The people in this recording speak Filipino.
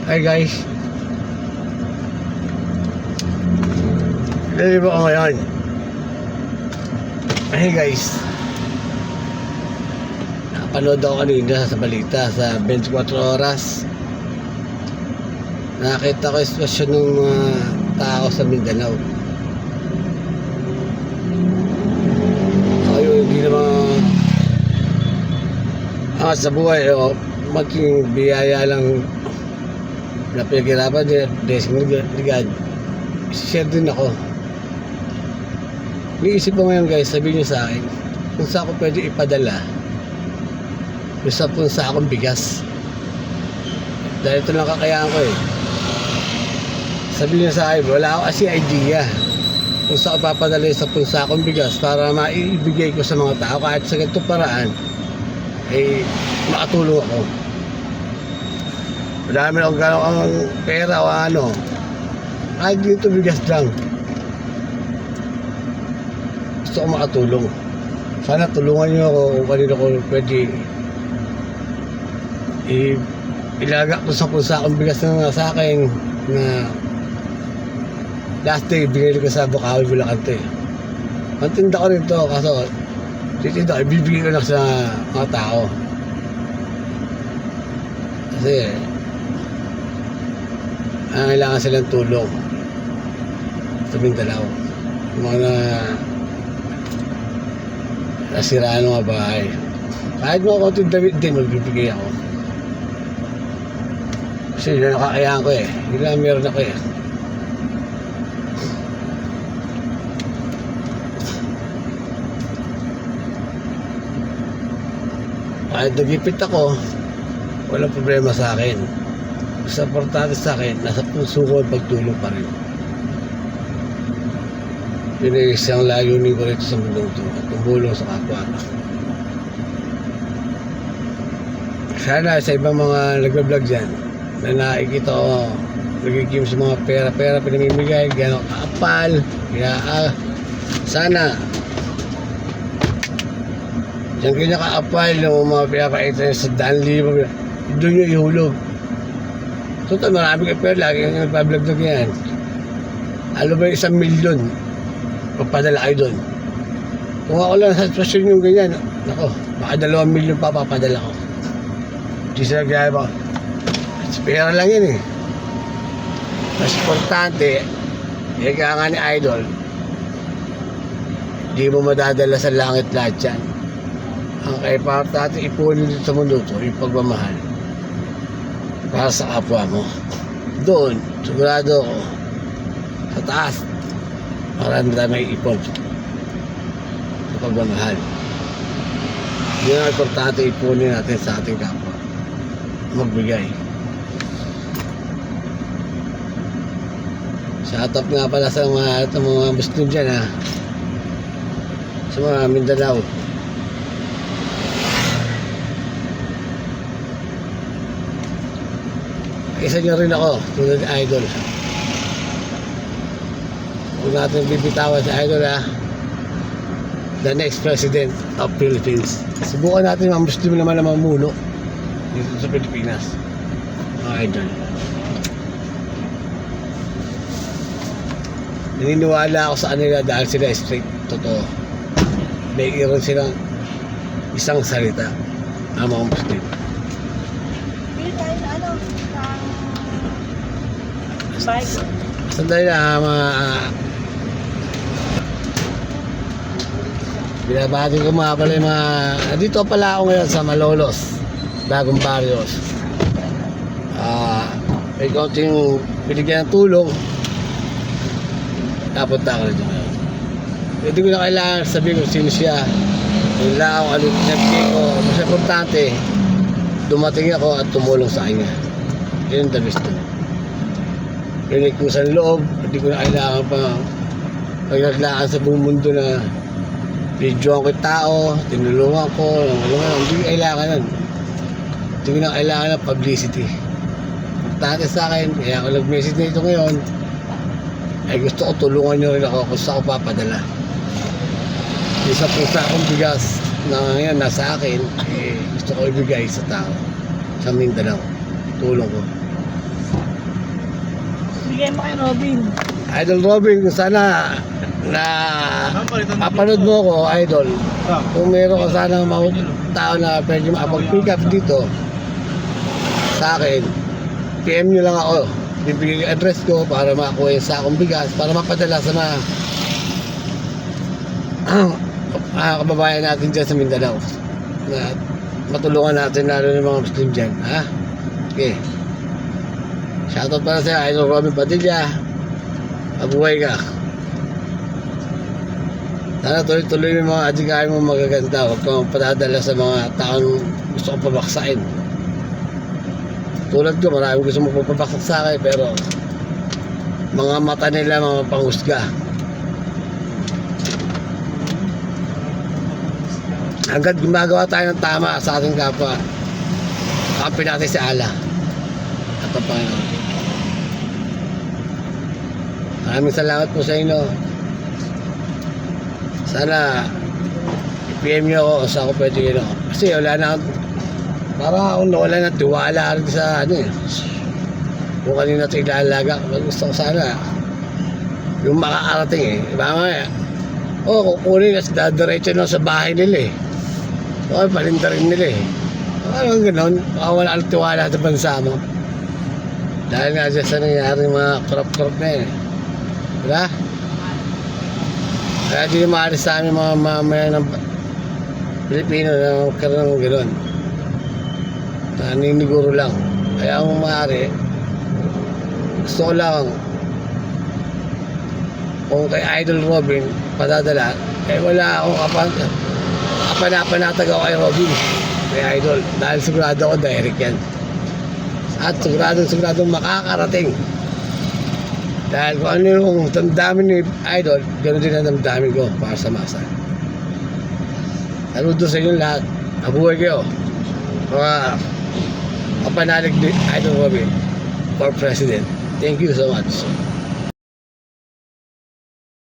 Hi guys, naliliba ko ngayon. Hey guys, nakapanood ako kanina sa balita sa 24 oras. Nakita ko yung sitwasyon ng mga tao sa Mindanao. Ayun, hindi naman sa buhay maging biyaya lang na pinaghirapan din at blessing ni God. Share din ako. Niisip ko ngayon guys, sabihin nyo sa akin kung saan ko pwede ipadala yung 10 sakong bigas. Dahil ito lang kakayaan ko eh. Sabihin nyo sa akin, wala ako kasi idea kung saan ko papadala yung 10 sakong bigas para maibigay ko sa mga tao kahit sa ganitong paraan ay makatulong ako. Madami akong gano'ng pera o ano, kahit dito bigas lang, gusto ko makatulong. Sana tulungan nyo ako kung kanino ko pwede ilagak ko sa punsa akong bigas na sa akin na last day binili ko sa Bukawi, Bulacan. Ang tinda ko rin ito kaso titinda ko, ibibigay ko lang sa mga tao kasi kailangan silang tulong sa Mindanao. Yung mga nasiraan ng mga bahay, kahit mga konting damit din magbibigay ako kasi yun ang kakayaan ko eh. Yun lang meron ako eh. Kahit nagipit ako, walang problema sa akin. Sa importante sa akin, nasa puso ko ang pagtulong pa rin. Yun ay isang layunin ko rito sa mundong ito at tumulong sa kapwa. Sana sa ibang mga nag-vlog dyan na nakikita ko nagigim sa mga pera pinamimigay, gano'ng kapal, sana yung ganyan kaapal ng mga pinapakita sa 100,000 doon nyo ihulog. Total, marami kayo pera, lagi yung nagpa-vlog na ganyan. Alam ba yung 1,000,000 magpadala kayo doon? Kung ako lang sa sitwasyon yung ganyan, nako, baka 2,000,000 pa papadala ko. Hindi sila gaya pa. Pera lang yun eh. Mas importante, yung kaya nga ni Idol, hindi mo madadala sa langit lahat yan. Ang kaipartate ipunin dito sa mundo ito, yung pagmamahal para sa kapwa mo. Doon, sigurado ako, sa taas, marami tayo may ipon sa pagmamahal. Yun ang importante ipunin natin sa ating kapwa. Magbigay. Shoutout nga pala sa mga Muslim dyan ha. Sa mga Mindanao. Isa nyo rin ako, tulad ni Idol. Kung natin bibitawan si Idol ha, the next president of Philippines. Subukan natin mga Muslim naman na mamuno dito sa Pilipinas, mga Idol. Naniniwala ako sa kanila dahil sila straight, totoo. May iron silang isang salita ang mga Muslim. Sandali na binabati ko mga pala yung mga dito pala ako ngayon sa Malolos, Bagong Barrios. May konting binigyan ng tulong, napunta ako rito ngayon. Hindi ko na kailangan sabihin kung sino siya, yung lang ano pinagkik ko. Mas importante, dumating ako at tumulong sa kanya. Yun ang the best. Rinig ko sa loob, hindi ko na kailangan pa pagkaklaan sa buong mundo na videoan ko yung tao, tinulungan ko, hindi ko kailangan nun. Hindi ko na kailangan ng publicity. Importante sa akin, kaya ako nag-message na ito ngayon, ay gusto ko tulungan nyo rin ako kung saan ko papadala. Isa po sa akong bigas na ngayon nasa akin, gusto ko ibigay sa tao, sa Mindanao. Tulong ko. Bigay mo kay Robin. Idol Robin, kung sana na mapanood mo ko, Idol. Kung meron ka sana mga tao na pwede makapag-pick up dito sa akin, PM nyo lang ako. Bibigay yung address ko para makakuha yung sakong bigas para mapadala sa mga kababayan natin dyan sa Mindanao. Na matulungan natin lalo ng mga Muslim dyan. Ha? Okay. Shoutout para sa'yo, Idol Robin Padilla. Mabuhay ka. Sana tuloy-tuloy yung mga adhikain mo magaganda. Huwag kang padadala sa mga taong gusto kong pabaksain. Tulad ko, maraming gusto mo pabaksak sa akin, pero mga mata nila, mga panghusga. Hanggat gumagawa tayo ng tama sa ating kapwa, kampi natin si Allah at ang Panginoon. Maraming salamat po sa inyo. Sana i-PM nyo ako kung saan ako pwede yun ako. Kasi wala na para akong nawala ng tiwala rin sa ano eh. Kung kanina ito ilalaga, gusto ko sana yung makakarating eh. Iba nga eh. Kukunin kasi dadiretso na sa bahay nila eh. Palinda rin nila eh. Parang gano'n, baka wala ang tiwala sa bansa mo. Dahil nga dyan sa nangyari mga crop na yun eh. Diba? Kaya di maalis sa amin mga mamaya ng Pilipino na magkaroon ng gano'n. Naniniguro lang. Kaya ang maaari, gusto ko lang kung kay Idol Robin padadala, eh wala akong kapanapanatag ako kay Robin, kay Idol, dahil sigurado ako direct yan at siguradong makakarating, dahil kung ano yung damdamin ni Idol, ganoon din ang damdamin ko para sa masa. Saludo sa inyo lahat, mabuhay kayo mga kapanalig ni Idol Robin for President. Thank you so much.